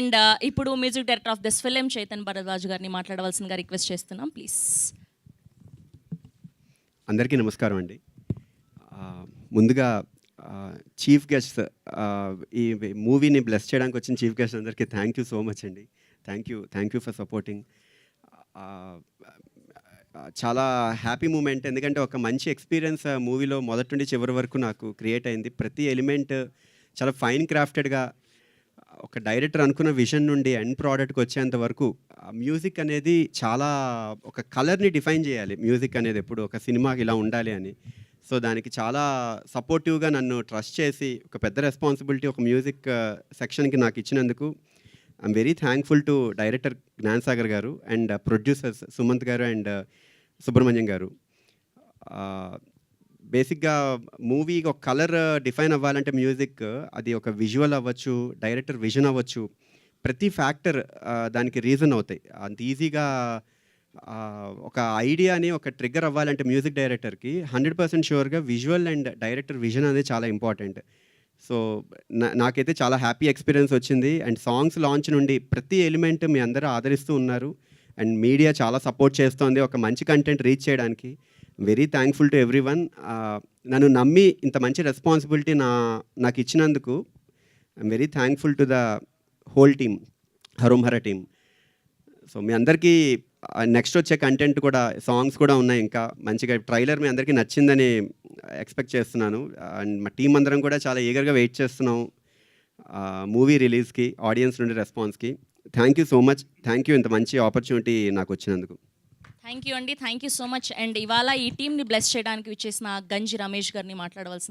And ఇప్పుడు music director of this film Chaitan Bharadwaj గారిని మాట్లాడవలసిందిగా రిక్వెస్ట్ చేస్తున్నాం ప్లీజ్. అందరికీ నమస్కారం అండి. ముందుగా చీఫ్ గెస్ట్ ఈ మూవీని బ్లెస్ చేయడానికి వచ్చిన చీఫ్ గెస్ట్ అందరికీ థ్యాంక్ యూ సో మచ్ అండి. Thank you for supporting. చాలా హ్యాపీ మూమెంట్, ఎందుకంటే ఒక మంచి ఎక్స్పీరియన్స్ మూవీలో మొదటి నుండి చివరి వరకు నాకు క్రియేట్ అయింది. ప్రతి ఎలిమెంట్ చాలా ఫైన్ క్రాఫ్టెడ్గా ఒక డైరెక్టర్ అనుకున్న విజన్ నుండి ఎండ్ ప్రోడక్ట్కి వచ్చేంత వరకు మ్యూజిక్ అనేది చాలా ఒక కలర్ని డిఫైన్ చేయాలి. మ్యూజిక్ అనేది ఎప్పుడు ఒక సినిమాకి ఇలా ఉండాలి అని. సో దానికి చాలా సపోర్టివ్గా నన్ను ట్రస్ట్ చేసి ఒక పెద్ద రెస్పాన్సిబిలిటీ ఒక మ్యూజిక్ సెక్షన్కి నాకు ఇచ్చినందుకు I'm very thankful to director Gyan Sagar గారు అండ్ ప్రొడ్యూసర్స్ సుమంత్ గారు అండ్ సుబ్రహ్మణ్యం గారు. బేసిక్గా మూవీకి ఒక కలర్ డిఫైన్ అవ్వాలంటే మ్యూజిక్ అది ఒక విజువల్ అవ్వచ్చు, డైరెక్టర్ విజన్ అవ్వచ్చు, ప్రతి ఫ్యాక్టర్ దానికి రీజన్ అవుతాయి. అంత ఈజీగా ఒక ఐడియాని ఒక ట్రిగ్గర్ అవ్వాలంటే మ్యూజిక్ డైరెక్టర్కి 100% షూర్గా విజువల్ అండ్ డైరెక్టర్ విజన్ అనేది చాలా ఇంపార్టెంట్. సో నాకైతే చాలా హ్యాపీ ఎక్స్పీరియన్స్ వచ్చింది. అండ్ సాంగ్స్ లాంచ్ నుండి ప్రతి ఎలిమెంట్ మీ అందరూ ఆదరిస్తూ ఉన్నారు అండ్ మీడియా చాలా సపోర్ట్ చేస్తోంది ఒక మంచి కంటెంట్ రీచ్ చేయడానికి. Very thankful to everyone. నన్ను నమ్మి ఇంత మంచి రెస్పాన్సిబిలిటీ నాకు ఇచ్చినందుకు I'm very thankful to the whole team, Harom Hara team. So మీ అందరికీ నెక్స్ట్ వచ్చే కంటెంట్ కూడా, సాంగ్స్ కూడా ఉన్నాయి. ఇంకా మంచిగా ట్రైలర్ మీ అందరికీ నచ్చిందని ఎక్స్పెక్ట్ చేస్తున్నాను. అండ్ మా టీం అందరం కూడా చాలా ఈగర్గా వెయిట్ చేస్తున్నాం మూవీ రిలీజ్కి, ఆడియన్స్ నుండి రెస్పాన్స్కి. Thank you so much. Thank you ఇంత మంచి ఆపర్చునిటీ నాకు వచ్చినందుకు. థ్యాంక్ యూ అండి, thank you so much. And ఇవాళ ఈ టీంని బ్లెస్ చేయడానికి విచ్చేసిన గంజి రమేష్ గారిని మాట్లాడవలసింది.